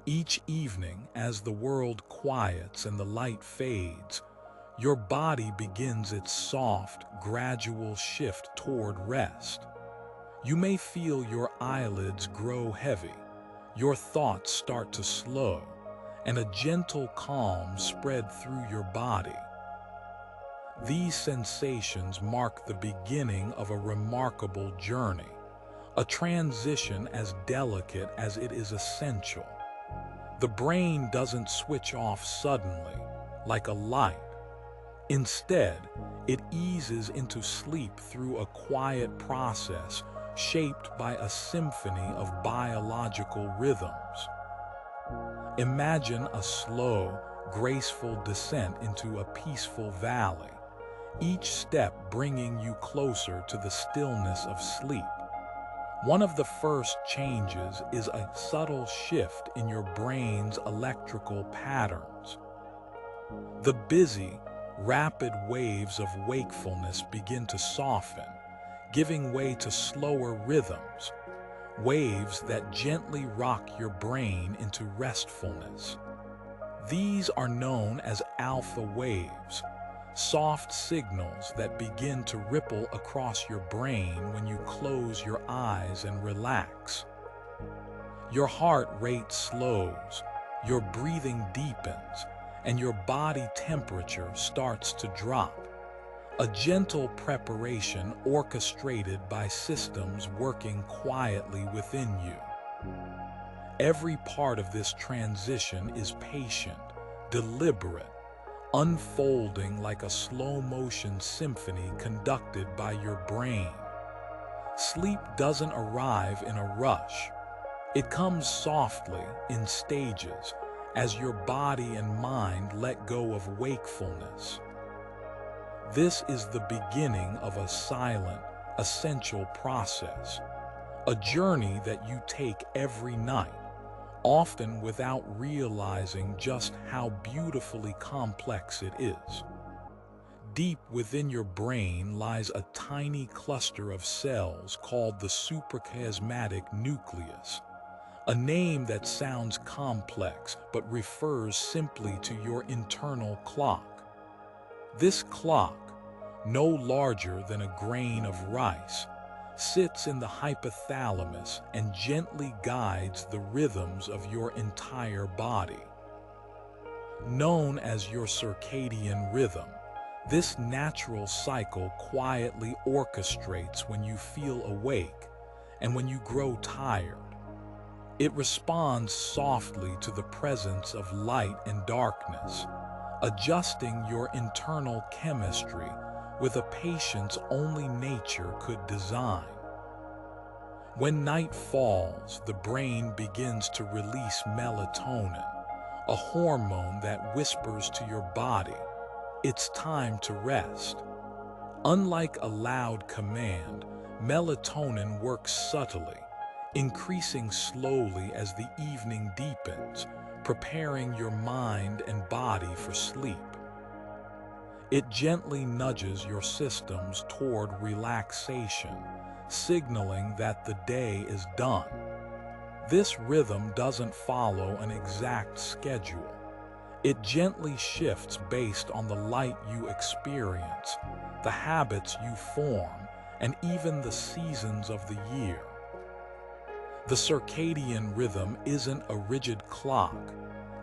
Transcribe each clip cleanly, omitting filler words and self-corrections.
Each evening, as the world quiets and the light fades, your body begins its soft, gradual shift toward rest. You may feel your eyelids grow heavy, your thoughts start to slow, and a gentle calm spread through your body. These sensations mark the beginning of a remarkable journey, a transition as delicate as it is essential. The brain doesn't switch off suddenly, like a light. Instead, it eases into sleep through a quiet process shaped by a symphony of biological rhythms. Imagine a slow, graceful descent into a peaceful valley, each step bringing you closer to the stillness of sleep. One of the first changes is a subtle shift in your brain's electrical patterns. The busy, rapid waves of wakefulness begin to soften, giving way to slower rhythms, waves that gently rock your brain into restfulness. These are known as alpha waves, soft signals that begin to ripple across your brain when you close your eyes and relax. Your heart rate slows, your breathing deepens, and your body temperature starts to drop. A gentle preparation orchestrated by systems working quietly within you. Every part of this transition is patient, deliberate, unfolding like a slow-motion symphony conducted by your brain. Sleep doesn't arrive in a rush. It comes softly, in stages, as your body and mind let go of wakefulness. This is the beginning of a silent, essential process, a journey that you take every night, often without realizing just how beautifully complex it is. Deep within your brain lies a tiny cluster of cells called the suprachiasmatic nucleus, a name that sounds complex but refers simply to your internal clock. This clock, no larger than a grain of rice, sits in the hypothalamus and gently guides the rhythms of your entire body. Known as your circadian rhythm, this natural cycle quietly orchestrates when you feel awake and when you grow tired. It responds softly to the presence of light and darkness, adjusting your internal chemistry with a patience only nature could design. When night falls, the brain begins to release melatonin, a hormone that whispers to your body, "It's time to rest." Unlike a loud command, melatonin works subtly, increasing slowly as the evening deepens, preparing your mind and body for sleep. It gently nudges your systems toward relaxation, signaling that the day is done. This rhythm doesn't follow an exact schedule. It gently shifts based on the light you experience, the habits you form, and even the seasons of the year. The circadian rhythm isn't a rigid clock.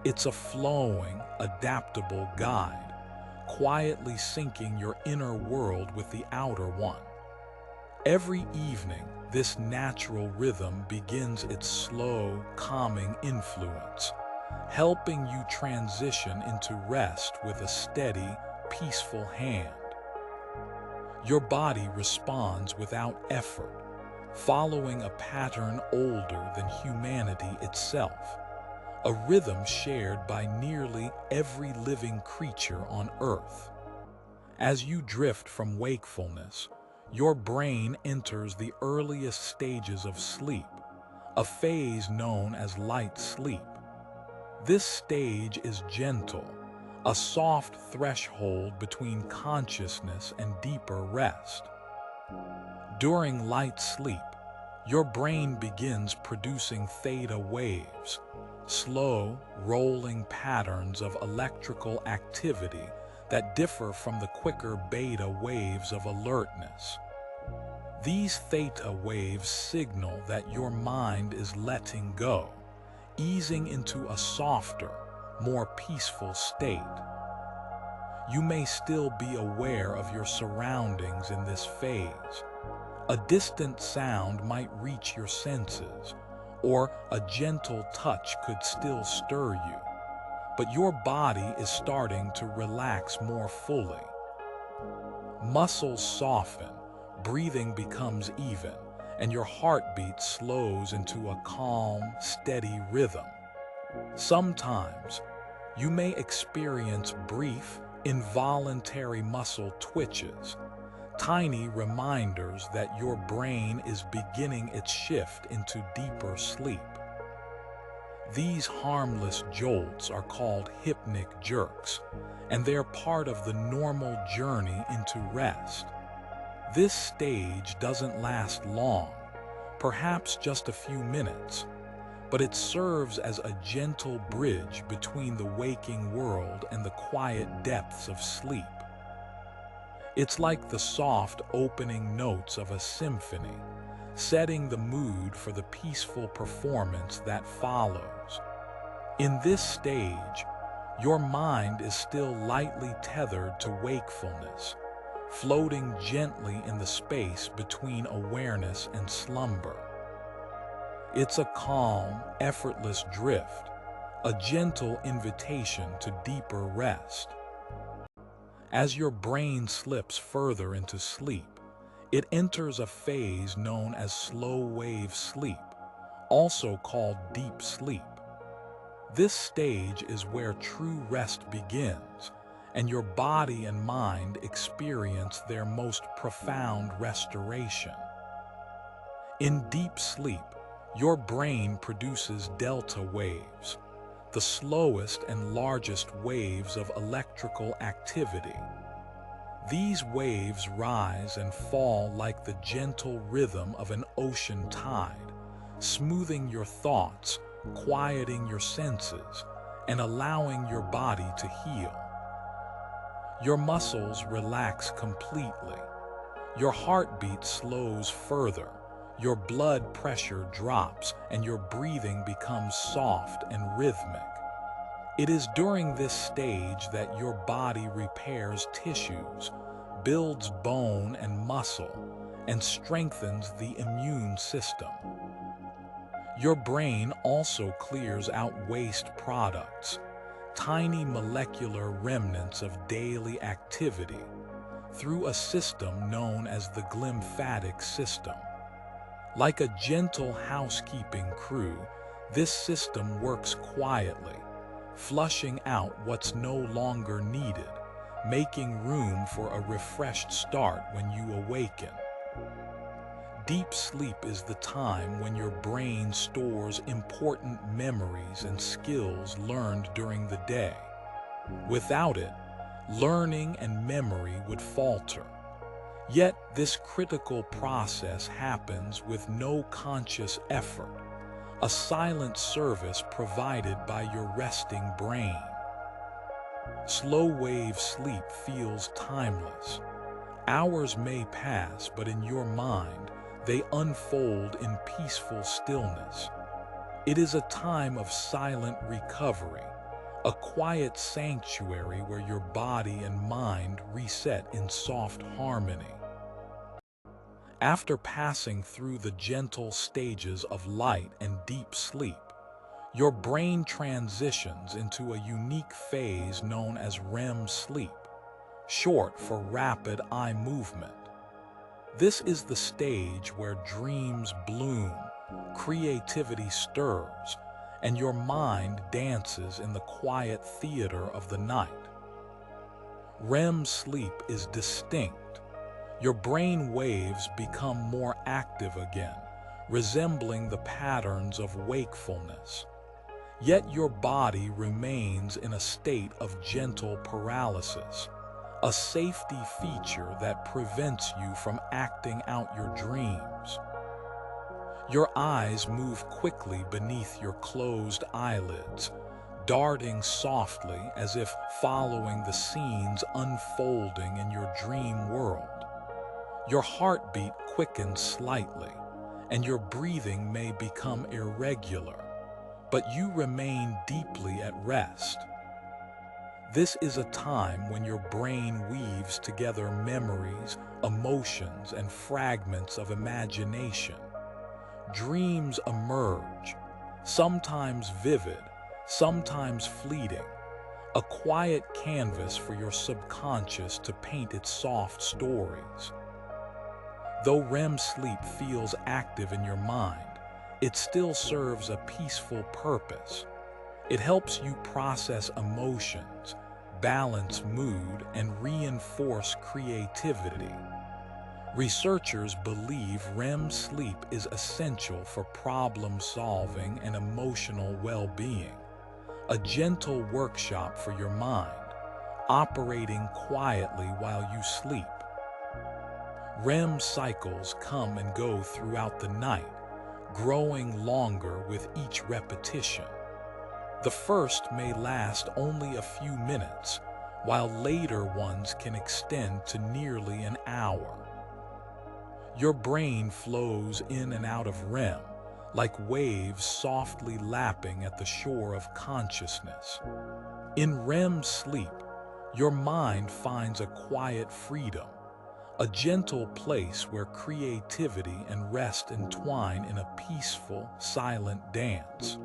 It's a flowing, adaptable guide, quietly syncing your inner world with the outer one. Every evening, this natural rhythm begins its slow, calming influence, helping you transition into rest with a steady, peaceful hand. Your body responds without effort, following a pattern older than humanity itself, a rhythm shared by nearly every living creature on Earth. As you drift from wakefulness, your brain enters the earliest stages of sleep, a phase known as light sleep. This stage is gentle, a soft threshold between consciousness and deeper rest. During light sleep, your brain begins producing theta waves, slow, rolling patterns of electrical activity that differ from the quicker beta waves of alertness. These theta waves signal that your mind is letting go, easing into a softer, more peaceful state. You may still be aware of your surroundings in this phase. A distant sound might reach your senses, or a gentle touch could still stir you, but your body is starting to relax more fully. Muscles soften, breathing becomes even, and your heartbeat slows into a calm, steady rhythm. Sometimes, you may experience brief, involuntary muscle twitches, tiny reminders that your brain is beginning its shift into deeper sleep. These harmless jolts are called hypnic jerks, and they're part of the normal journey into rest. This stage doesn't last long, perhaps just a few minutes, but it serves as a gentle bridge between the waking world and the quiet depths of sleep. It's like the soft opening notes of a symphony, setting the mood for the peaceful performance that follows. In this stage, your mind is still lightly tethered to wakefulness, floating gently in the space between awareness and slumber. It's a calm, effortless drift, a gentle invitation to deeper rest. As your brain slips further into sleep, it enters a phase known as slow-wave sleep, also called deep sleep. This stage is where true rest begins, and your body and mind experience their most profound restoration. In deep sleep, your brain produces delta waves, the slowest and largest waves of electrical activity. These waves rise and fall like the gentle rhythm of an ocean tide, smoothing your thoughts, quieting your senses, and allowing your body to heal. Your muscles relax completely. Your heartbeat slows further, your blood pressure drops, and your breathing becomes soft and rhythmic. It is during this stage that your body repairs tissues, builds bone and muscle, and strengthens the immune system. Your brain also clears out waste products, tiny molecular remnants of daily activity, through a system known as the glymphatic system. Like a gentle housekeeping crew, this system works quietly, flushing out what's no longer needed, making room for a refreshed start when you awaken. Deep sleep is the time when your brain stores important memories and skills learned during the day. Without it, learning and memory would falter. Yet this critical process happens with no conscious effort, a silent service provided by your resting brain. Slow-wave sleep feels timeless. Hours may pass, but in your mind, they unfold in peaceful stillness. It is a time of silent recovery, a quiet sanctuary where your body and mind reset in soft harmony. After passing through the gentle stages of light and deep sleep, your brain transitions into a unique phase known as REM sleep, short for rapid eye movement. This is the stage where dreams bloom, creativity stirs, and your mind dances in the quiet theater of the night. REM sleep is distinct. Your brain waves become more active again, resembling the patterns of wakefulness. Yet your body remains in a state of gentle paralysis, a safety feature that prevents you from acting out your dreams. Your eyes move quickly beneath your closed eyelids, darting softly as if following the scenes unfolding in your dream world. Your heartbeat quickens slightly, and your breathing may become irregular, but you remain deeply at rest. This is a time when your brain weaves together memories, emotions, and fragments of imagination. Dreams emerge, sometimes vivid, sometimes fleeting, a quiet canvas for your subconscious to paint its soft stories. Though REM sleep feels active in your mind, it still serves a peaceful purpose. It helps you process emotions, balance mood, and reinforce creativity. Researchers believe REM sleep is essential for problem solving and emotional well-being, a gentle workshop for your mind, operating quietly while you sleep. REM cycles come and go throughout the night, growing longer with each repetition. The first may last only a few minutes, while later ones can extend to nearly an hour. Your brain flows in and out of REM, like waves softly lapping at the shore of consciousness. In REM sleep, your mind finds a quiet freedom, a gentle place where creativity and rest entwine in a peaceful, silent dance.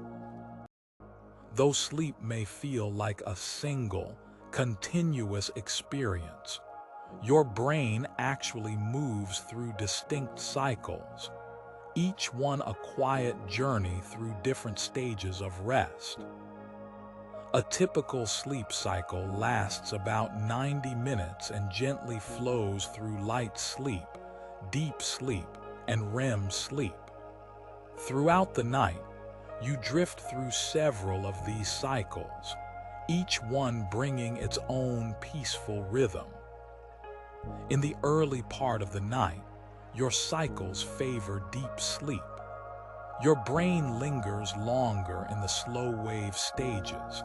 Though sleep may feel like a single, continuous experience, your brain actually moves through distinct cycles, each one a quiet journey through different stages of rest. A typical sleep cycle lasts about 90 minutes and gently flows through light sleep, deep sleep, and REM sleep. Throughout the night, you drift through several of these cycles, each one bringing its own peaceful rhythm. In the early part of the night, your cycles favor deep sleep. Your brain lingers longer in the slow wave stages,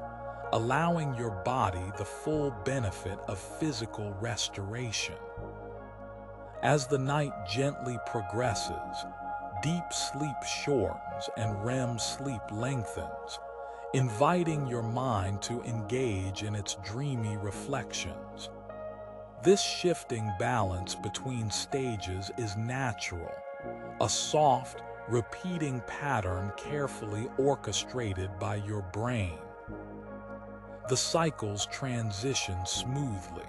allowing your body the full benefit of physical restoration. As the night gently progresses, deep sleep shortens and REM sleep lengthens, inviting your mind to engage in its dreamy reflections. This shifting balance between stages is natural, a soft, repeating pattern carefully orchestrated by your brain. The cycles transition smoothly,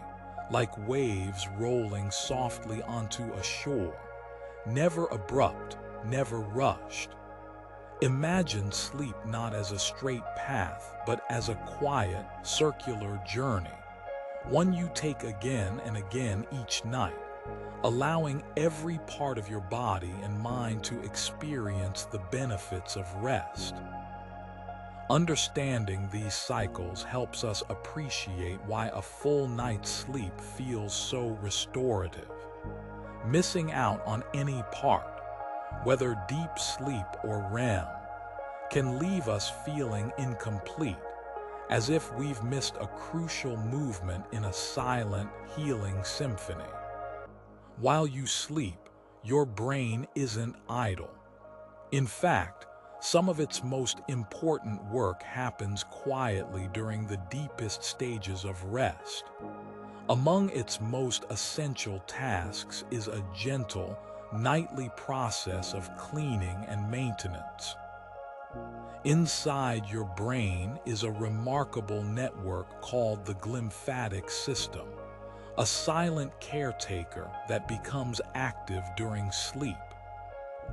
like waves rolling softly onto a shore, never abrupt, never rushed. Imagine sleep not as a straight path, but as a quiet, circular journey, one you take again and again each night, allowing every part of your body and mind to experience the benefits of rest. Understanding these cycles helps us appreciate why a full night's sleep feels so restorative. Missing out on any part, whether deep sleep or REM, can leave us feeling incomplete, as if we've missed a crucial movement in a silent, healing symphony. While you sleep, your brain isn't idle. In fact, some of its most important work happens quietly during the deepest stages of rest. Among its most essential tasks is a gentle, nightly process of cleaning and maintenance. Inside your brain is a remarkable network called the glymphatic system, a silent caretaker that becomes active during sleep.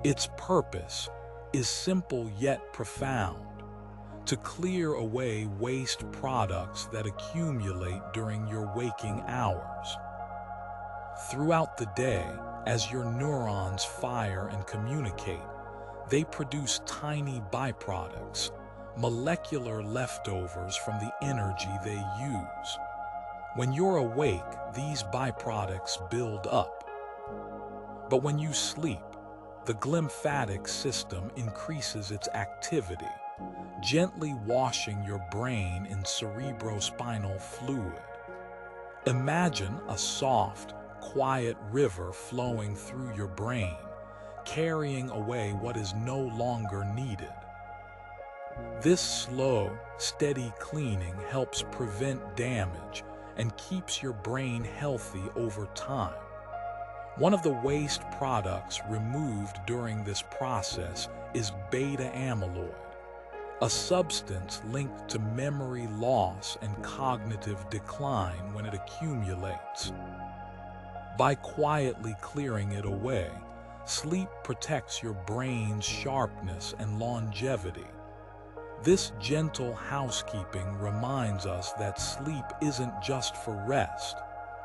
Its purpose is simple yet profound: to clear away waste products that accumulate during your waking hours. Throughout the day, as your neurons fire and communicate, they produce tiny byproducts, molecular leftovers from the energy they use. When you're awake, these byproducts build up. But when you sleep, the glymphatic system increases its activity, gently washing your brain in cerebrospinal fluid. Imagine a soft, quiet river flowing through your brain, carrying away what is no longer needed. This slow, steady cleaning helps prevent damage and keeps your brain healthy over time. One of the waste products removed during this process is beta amyloid, a substance linked to memory loss and cognitive decline when it accumulates. By quietly clearing it away, sleep protects your brain's sharpness and longevity. This gentle housekeeping reminds us that sleep isn't just for rest,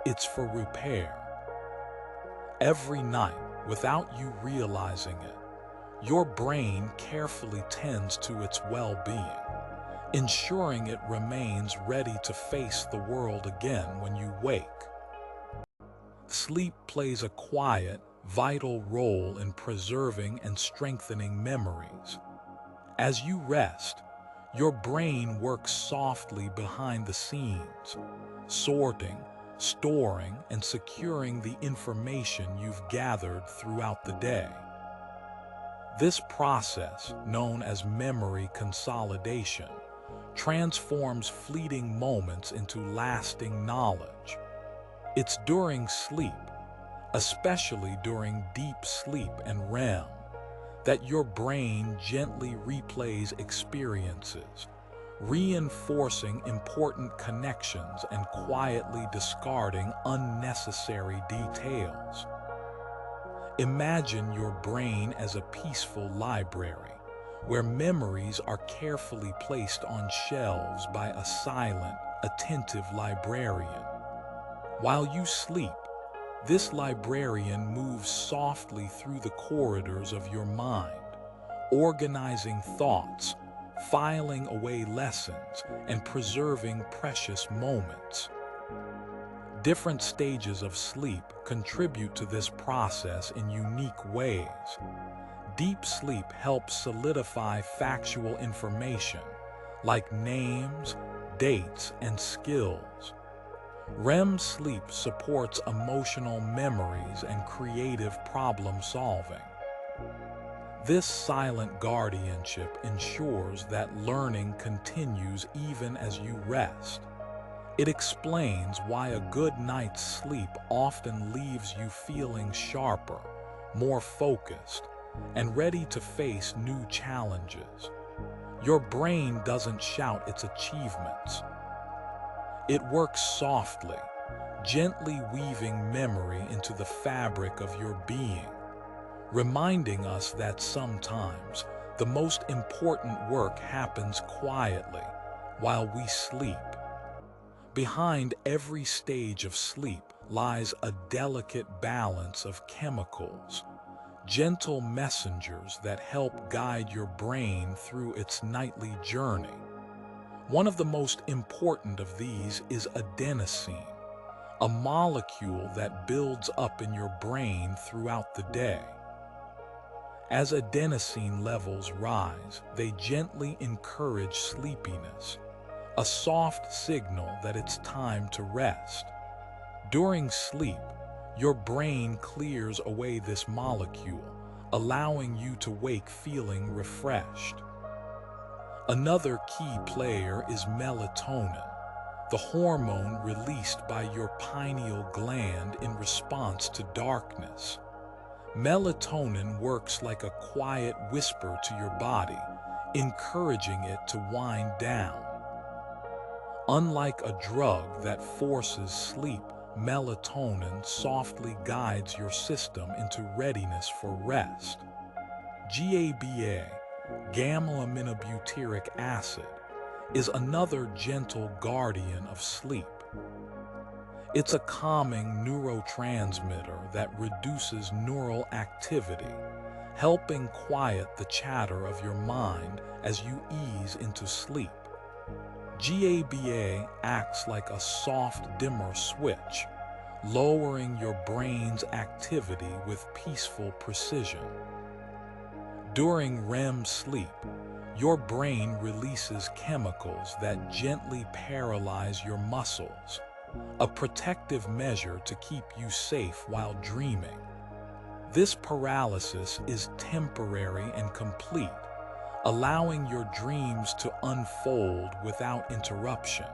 it's for repair. Every night, without you realizing it, your brain carefully tends to its well-being, ensuring it remains ready to face the world again when you wake. Sleep plays a quiet, vital role in preserving and strengthening memories. As you rest, your brain works softly behind the scenes, sorting, storing, and securing the information you've gathered throughout the day. This process, known as memory consolidation, transforms fleeting moments into lasting knowledge. It's during sleep, especially during deep sleep and REM, that your brain gently replays experiences, reinforcing important connections and quietly discarding unnecessary details. Imagine your brain as a peaceful library, where memories are carefully placed on shelves by a silent, attentive librarian. While you sleep, this librarian moves softly through the corridors of your mind, organizing thoughts, filing away lessons, and preserving precious moments. Different stages of sleep contribute to this process in unique ways. Deep sleep helps solidify factual information, like names, dates, and skills. REM sleep supports emotional memories and creative problem solving. This silent guardianship ensures that learning continues even as you rest. It explains why a good night's sleep often leaves you feeling sharper, more focused, and ready to face new challenges. Your brain doesn't shout its achievements. It works softly, gently weaving memory into the fabric of your being, reminding us that sometimes the most important work happens quietly while we sleep. Behind every stage of sleep lies a delicate balance of chemicals, gentle messengers that help guide your brain through its nightly journey. One of the most important of these is adenosine, a molecule that builds up in your brain throughout the day. As adenosine levels rise, they gently encourage sleepiness, a soft signal that it's time to rest. During sleep, your brain clears away this molecule, allowing you to wake feeling refreshed. Another key player is melatonin, the hormone released by your pineal gland in response to darkness. Melatonin works like a quiet whisper to your body, encouraging it to wind down. Unlike a drug that forces sleep, melatonin softly guides your system into readiness for rest. GABA, gamma-aminobutyric acid, is another gentle guardian of sleep. It's a calming neurotransmitter that reduces neural activity, helping quiet the chatter of your mind as you ease into sleep. GABA acts like a soft dimmer switch, lowering your brain's activity with peaceful precision. During REM sleep, your brain releases chemicals that gently paralyze your muscles, a protective measure to keep you safe while dreaming. This paralysis is temporary and complete, allowing your dreams to unfold without interruption.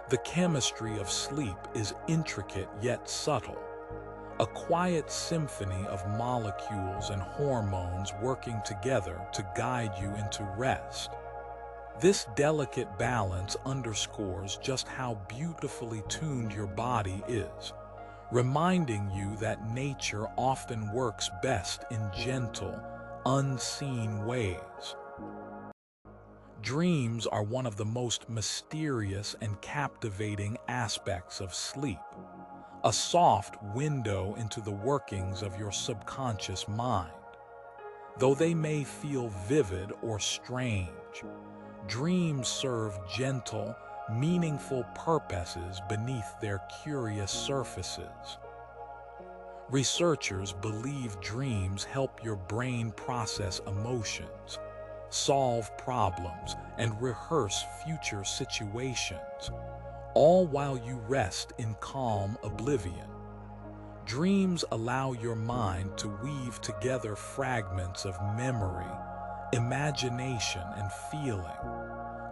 The chemistry of sleep is intricate yet subtle, a quiet symphony of molecules and hormones working together to guide you into rest. This delicate balance underscores just how beautifully tuned your body is, reminding you that nature often works best in gentle, unseen ways. Dreams are one of the most mysterious and captivating aspects of sleep, a soft window into the workings of your subconscious mind. Though they may feel vivid or strange, dreams serve gentle, meaningful purposes beneath their curious surfaces. Researchers believe dreams help your brain process emotions, solve problems, and rehearse future situations, all while you rest in calm oblivion. Dreams allow your mind to weave together fragments of memory, imagination, and feeling,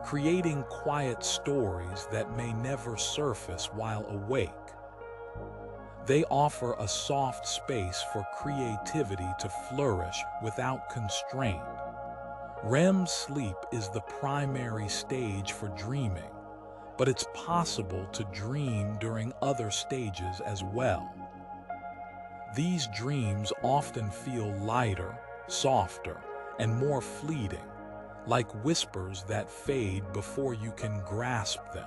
creating quiet stories that may never surface while awake. They offer a soft space for creativity to flourish without constraint. REM sleep is the primary stage for dreaming, but it's possible to dream during other stages as well. These dreams often feel lighter, softer, and more fleeting, like whispers that fade before you can grasp them.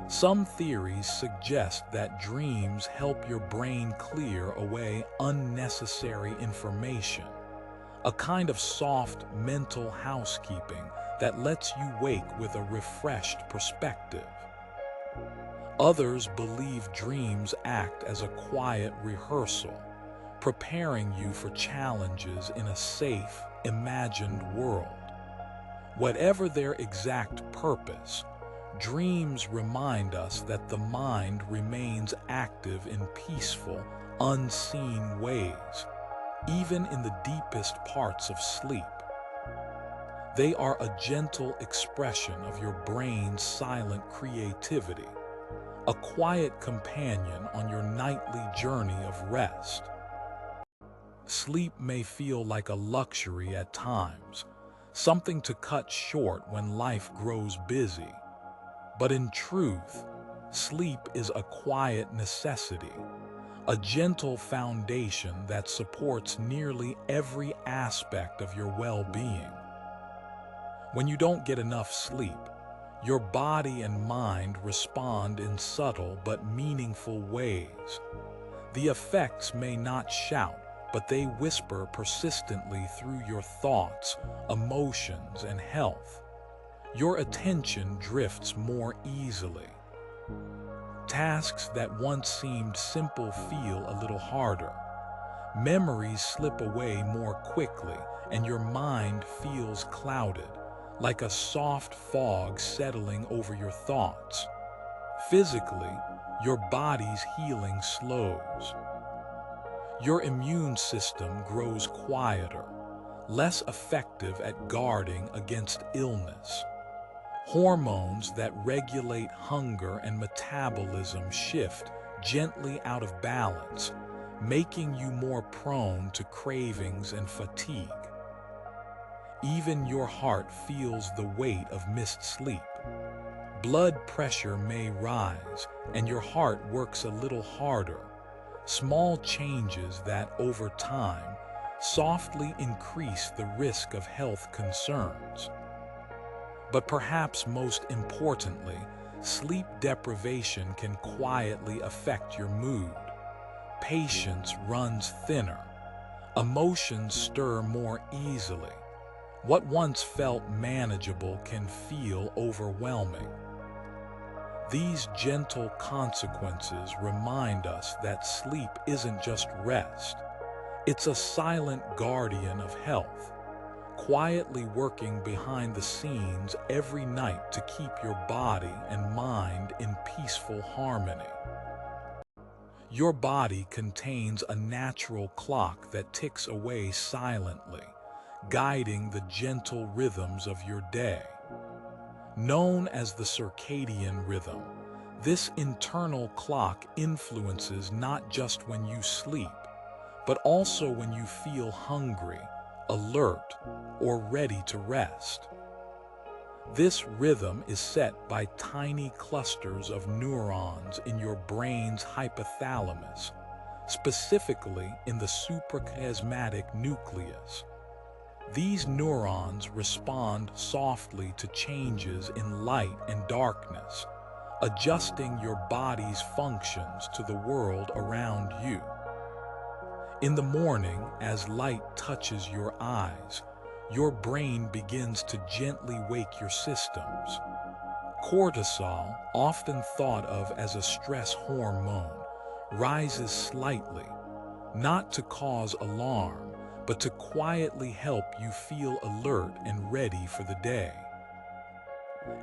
Some theories suggest that dreams help your brain clear away unnecessary information, a kind of soft mental housekeeping that lets you wake with a refreshed perspective. Others believe dreams act as a quiet rehearsal, preparing you for challenges in a safe, imagined world. Whatever their exact purpose, dreams remind us that the mind remains active in peaceful, unseen ways, even in the deepest parts of sleep. They are a gentle expression of your brain's silent creativity, a quiet companion on your nightly journey of rest. Sleep may feel like a luxury at times, something to cut short when life grows busy. But in truth, sleep is a quiet necessity, a gentle foundation that supports nearly every aspect of your well-being. When you don't get enough sleep, your body and mind respond in subtle but meaningful ways. The effects may not shout, but they whisper persistently through your thoughts, emotions, and health. Your attention drifts more easily. Tasks that once seemed simple feel a little harder. Memories slip away more quickly, and your mind feels clouded, like a soft fog settling over your thoughts. Physically, your body's healing slows. Your immune system grows quieter, less effective at guarding against illness. Hormones that regulate hunger and metabolism shift gently out of balance, making you more prone to cravings and fatigue. Even your heart feels the weight of missed sleep. Blood pressure may rise, and your heart works a little harder. Small changes that, over time, softly increase the risk of health concerns. But perhaps most importantly, sleep deprivation can quietly affect your mood. Patience runs thinner. Emotions stir more easily. What once felt manageable can feel overwhelming. These gentle consequences remind us that sleep isn't just rest. It's a silent guardian of health, quietly working behind the scenes every night to keep your body and mind in peaceful harmony. Your body contains a natural clock that ticks away silently, guiding the gentle rhythms of your day. Known as the circadian rhythm, this internal clock influences not just when you sleep, but also when you feel hungry, alert, or ready to rest. This rhythm is set by tiny clusters of neurons in your brain's hypothalamus, specifically in the suprachiasmatic nucleus. These neurons respond softly to changes in light and darkness, adjusting your body's functions to the world around you. In the morning, as light touches your eyes, your brain begins to gently wake your systems. Cortisol, often thought of as a stress hormone, rises slightly, not to cause alarm, but to quietly help you feel alert and ready for the day.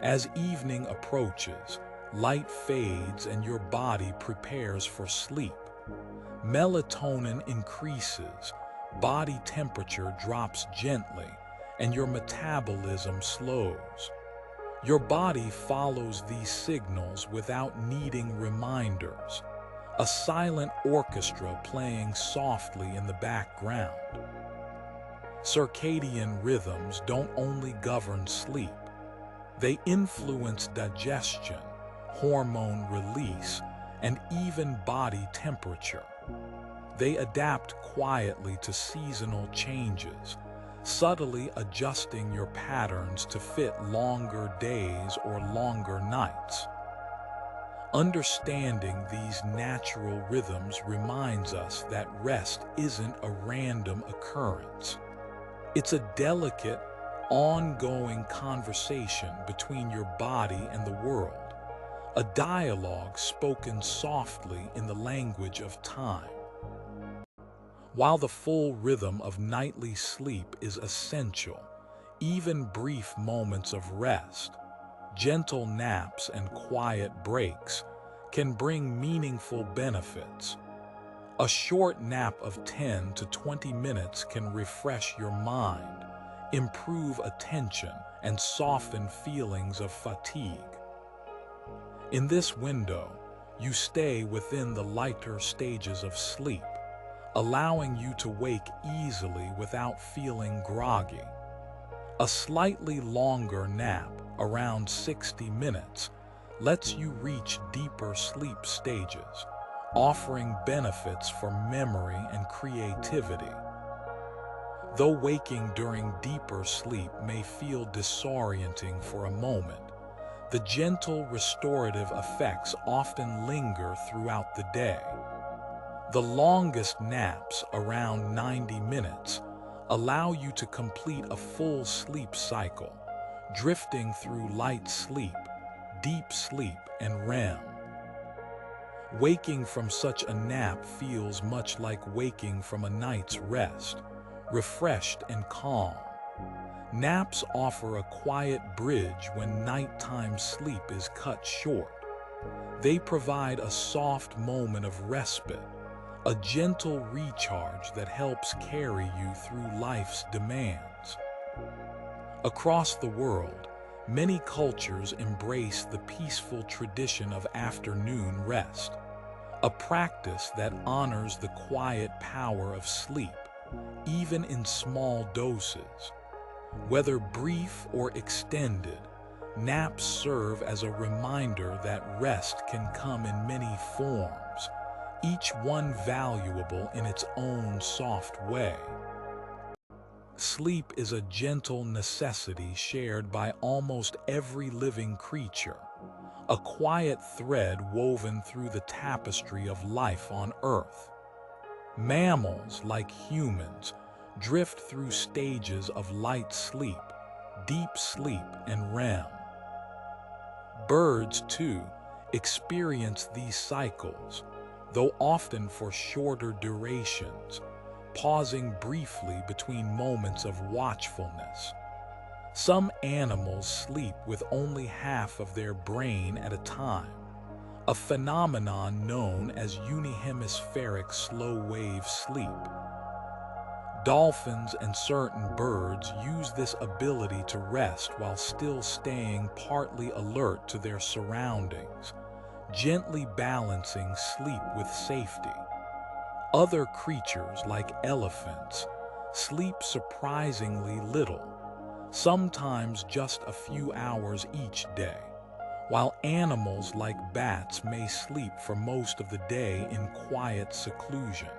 As evening approaches, light fades and your body prepares for sleep. Melatonin increases, body temperature drops gently, and your metabolism slows. Your body follows these signals without needing reminders, a silent orchestra playing softly in the background. Circadian rhythms don't only govern sleep, they influence digestion, hormone release, and even body temperature. They adapt quietly to seasonal changes, subtly adjusting your patterns to fit longer days or longer nights. Understanding these natural rhythms reminds us that rest isn't a random occurrence. It's a delicate, ongoing conversation between your body and the world, a dialogue spoken softly in the language of time. While the full rhythm of nightly sleep is essential, even brief moments of rest, gentle naps and quiet breaks can bring meaningful benefits. A short nap of 10 to 20 minutes can refresh your mind, improve attention, and soften feelings of fatigue. In this window, you stay within the lighter stages of sleep, allowing you to wake easily without feeling groggy. A slightly longer nap, around 60 minutes, lets you reach deeper sleep stages, offering benefits for memory and creativity. Though waking during deeper sleep may feel disorienting for a moment, the gentle restorative effects often linger throughout the day. The longest naps, around 90 minutes, allow you to complete a full sleep cycle, drifting through light sleep, deep sleep, and REM. Waking from such a nap feels much like waking from a night's rest, refreshed and calm. Naps offer a quiet bridge when nighttime sleep is cut short. They provide a soft moment of respite, a gentle recharge that helps carry you through life's demands. Across the world, many cultures embrace the peaceful tradition of afternoon rest, a practice that honors the quiet power of sleep, even in small doses. Whether brief or extended, naps serve as a reminder that rest can come in many forms, each one valuable in its own soft way. Sleep is a gentle necessity shared by almost every living creature, a quiet thread woven through the tapestry of life on Earth. Mammals, like humans, drift through stages of light sleep, deep sleep, and REM. Birds, too, experience these cycles, though often for shorter durations, pausing briefly between moments of watchfulness. Some animals sleep with only half of their brain at a time, a phenomenon known as unihemispheric slow-wave sleep. Dolphins and certain birds use this ability to rest while still staying partly alert to their surroundings, gently balancing sleep with safety. Other creatures, like elephants, sleep surprisingly little, sometimes just a few hours each day, while animals like bats may sleep for most of the day in quiet seclusion.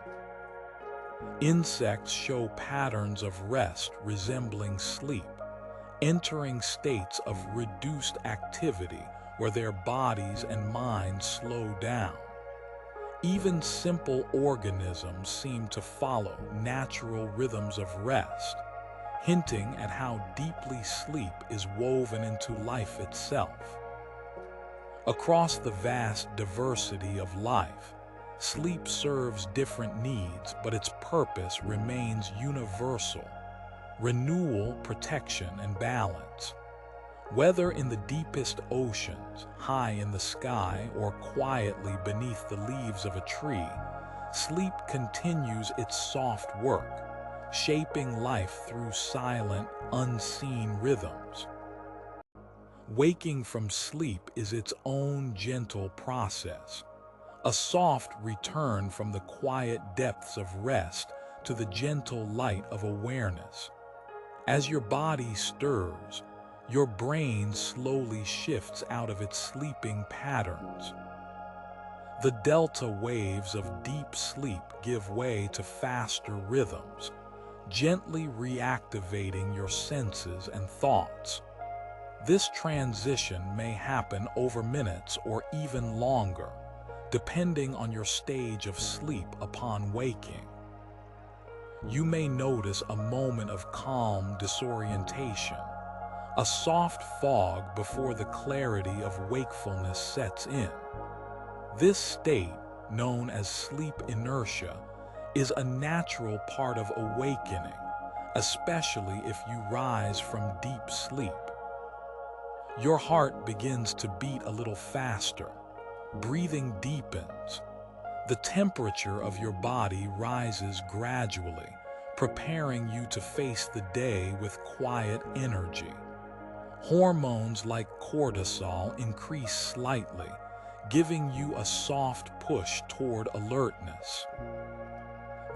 Insects show patterns of rest resembling sleep, entering states of reduced activity where their bodies and minds slow down. Even simple organisms seem to follow natural rhythms of rest, hinting at how deeply sleep is woven into life itself. Across the vast diversity of life, sleep serves different needs, but its purpose remains universal: renewal, protection, and balance. Whether in the deepest oceans, high in the sky, or quietly beneath the leaves of a tree, sleep continues its soft work, shaping life through silent, unseen rhythms. Waking from sleep is its own gentle process, a soft return from the quiet depths of rest to the gentle light of awareness. As your body stirs, your brain slowly shifts out of its sleeping patterns. The delta waves of deep sleep give way to faster rhythms, gently reactivating your senses and thoughts. This transition may happen over minutes or even longer, depending on your stage of sleep upon waking. You may notice a moment of calm disorientation, a soft fog before the clarity of wakefulness sets in. This state, known as sleep inertia, is a natural part of awakening, especially if you rise from deep sleep. Your heart begins to beat a little faster, breathing deepens. The temperature of your body rises gradually, preparing you to face the day with quiet energy. Hormones like cortisol increase slightly, giving you a soft push toward alertness.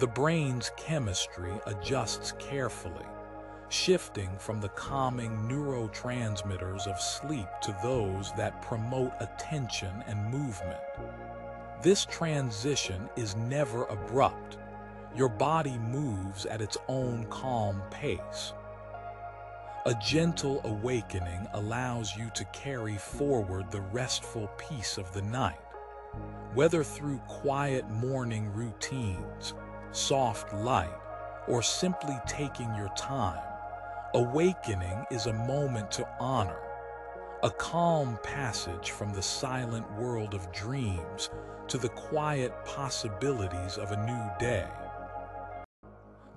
The brain's chemistry adjusts carefully, shifting from the calming neurotransmitters of sleep to those that promote attention and movement. This transition is never abrupt. Your body moves at its own calm pace. A gentle awakening allows you to carry forward the restful peace of the night. Whether through quiet morning routines, soft light, or simply taking your time, awakening is a moment to honor, a calm passage from the silent world of dreams to the quiet possibilities of a new day.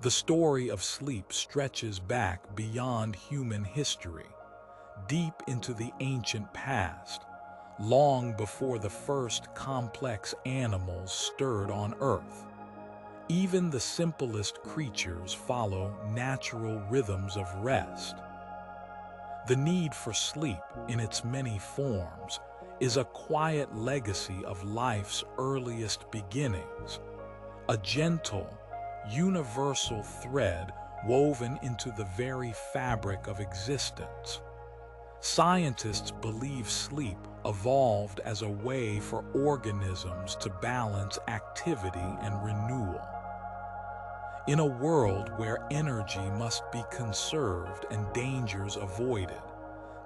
The story of sleep stretches back beyond human history, deep into the ancient past, long before the first complex animals stirred on Earth. Even the simplest creatures follow natural rhythms of rest. The need for sleep, in its many forms, is a quiet legacy of life's earliest beginnings, a gentle, universal thread woven into the very fabric of existence. Scientists believe sleep evolved as a way for organisms to balance activity and renewal. In a world where energy must be conserved and dangers avoided,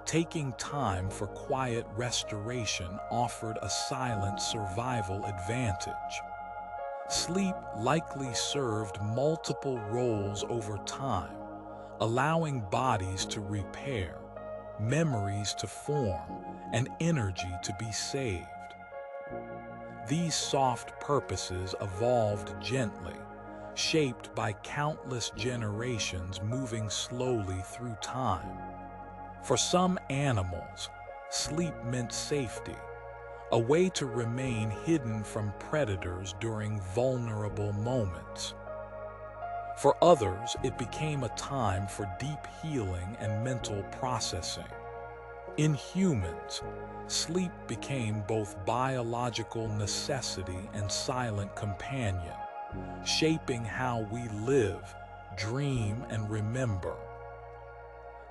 taking time for quiet restoration offered a silent survival advantage. Sleep likely served multiple roles over time, allowing bodies to repair, memories to form, and energy to be saved. These soft purposes evolved gently, shaped by countless generations moving slowly through time. For some animals, sleep meant safety, a way to remain hidden from predators during vulnerable moments. For others, it became a time for deep healing and mental processing. In humans, sleep became both biological necessity and silent companion, shaping how we live, dream, and remember.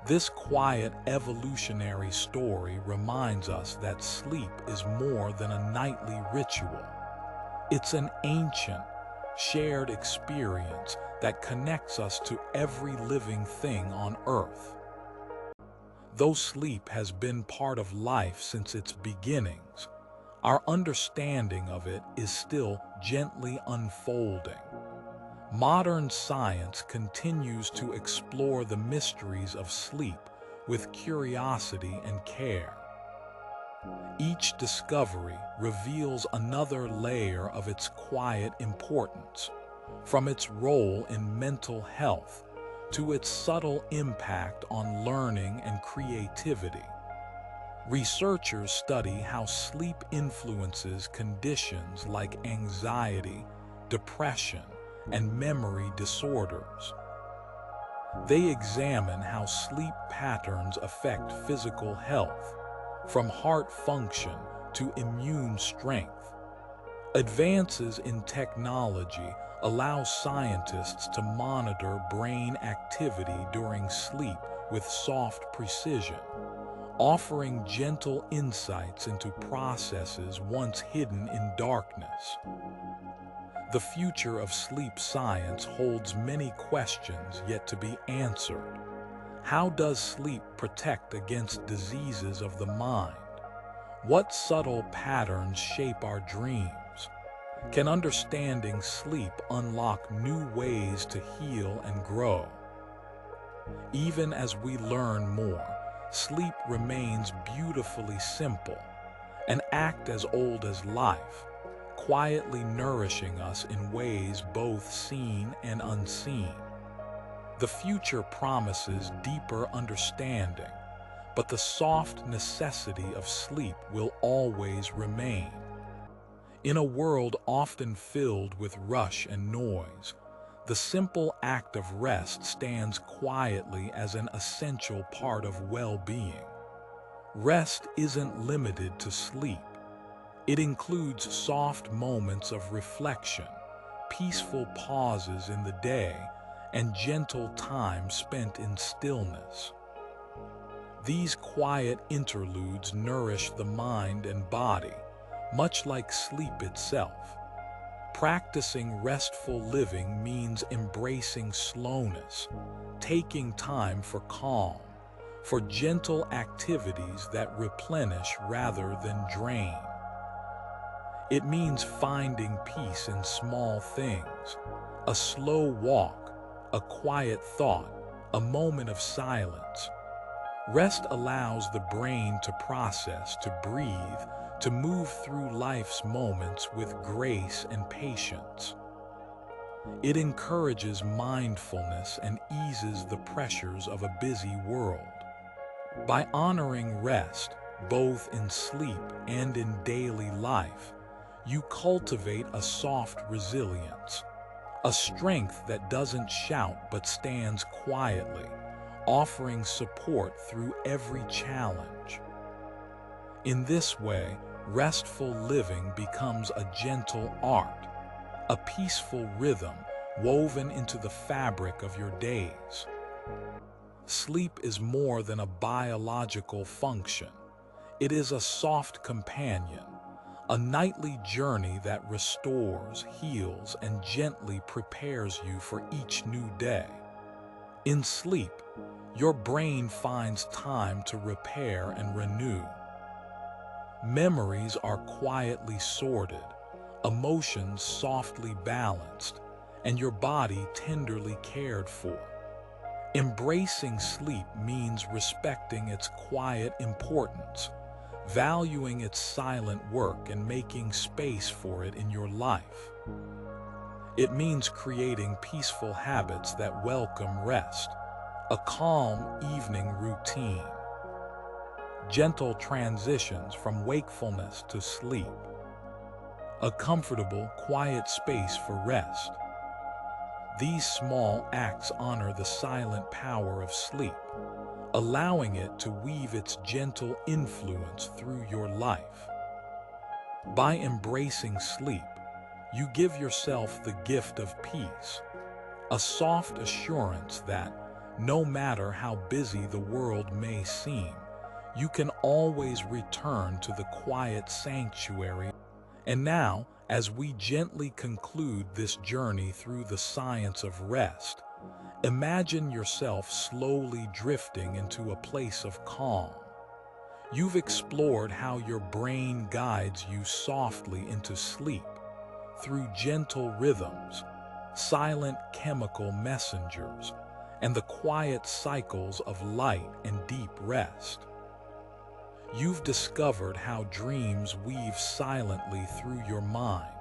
This quiet evolutionary story reminds us that sleep is more than a nightly ritual. It's an ancient, shared experience that connects us to every living thing on Earth. Though sleep has been part of life since its beginnings, our understanding of it is still gently unfolding. Modern science continues to explore the mysteries of sleep with curiosity and care. Each discovery reveals another layer of its quiet importance, from its role in mental health to its subtle impact on learning and creativity. Researchers study how sleep influences conditions like anxiety, depression, and memory disorders. They examine how sleep patterns affect physical health, from heart function to immune strength. Advances in technology allow scientists to monitor brain activity during sleep with soft precision, offering gentle insights into processes once hidden in darkness. The future of sleep science holds many questions yet to be answered. How does sleep protect against diseases of the mind? What subtle patterns shape our dreams? Can understanding sleep unlock new ways to heal and grow? Even as we learn more, sleep remains beautifully simple, an act as old as life, quietly nourishing us in ways both seen and unseen. The future promises deeper understanding, but the soft necessity of sleep will always remain. In a world often filled with rush and noise, the simple act of rest stands quietly as an essential part of well-being. Rest isn't limited to sleep. It includes soft moments of reflection, peaceful pauses in the day, and gentle time spent in stillness. These quiet interludes nourish the mind and body, much like sleep itself. Practicing restful living means embracing slowness, taking time for calm, for gentle activities that replenish rather than drain. It means finding peace in small things, a slow walk, a quiet thought, a moment of silence. Rest allows the brain to process, to breathe, to move through life's moments with grace and patience. It encourages mindfulness and eases the pressures of a busy world. By honoring rest, both in sleep and in daily life, you cultivate a soft resilience, a strength that doesn't shout but stands quietly, offering support through every challenge. In this way, restful living becomes a gentle art, a peaceful rhythm woven into the fabric of your days. Sleep is more than a biological function. It is a soft companion, a nightly journey that restores, heals, and gently prepares you for each new day. In sleep, your brain finds time to repair and renew. Memories are quietly sorted, emotions softly balanced, and your body tenderly cared for. Embracing sleep means respecting its quiet importance, valuing its silent work, and making space for it in your life. It means creating peaceful habits that welcome rest, a calm evening routine, gentle transitions from wakefulness to sleep, a comfortable, quiet space for rest. These small acts honor the silent power of sleep, allowing it to weave its gentle influence through your life. By embracing sleep, you give yourself the gift of peace, a soft assurance that, no matter how busy the world may seem, you can always return to the quiet sanctuary. And now, as we gently conclude this journey through the science of rest, imagine yourself slowly drifting into a place of calm. You've explored how your brain guides you softly into sleep through gentle rhythms, silent chemical messengers, and the quiet cycles of light and deep rest. You've discovered how dreams weave silently through your mind,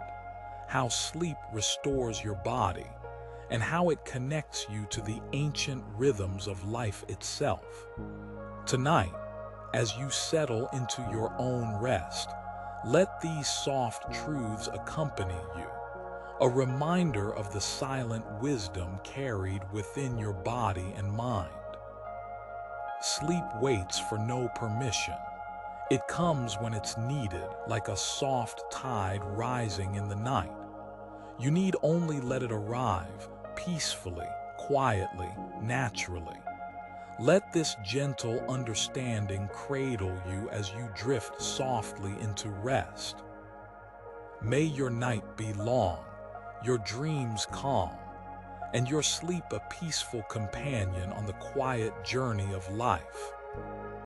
how sleep restores your body, and how it connects you to the ancient rhythms of life itself. Tonight, as you settle into your own rest, let these soft truths accompany you, a reminder of the silent wisdom carried within your body and mind. Sleep waits for no permission. It comes when it's needed, like a soft tide rising in the night. You need only let it arrive, peacefully, quietly, naturally. Let this gentle understanding cradle you as you drift softly into rest. May your night be long, your dreams calm, and your sleep a peaceful companion on the quiet journey of life.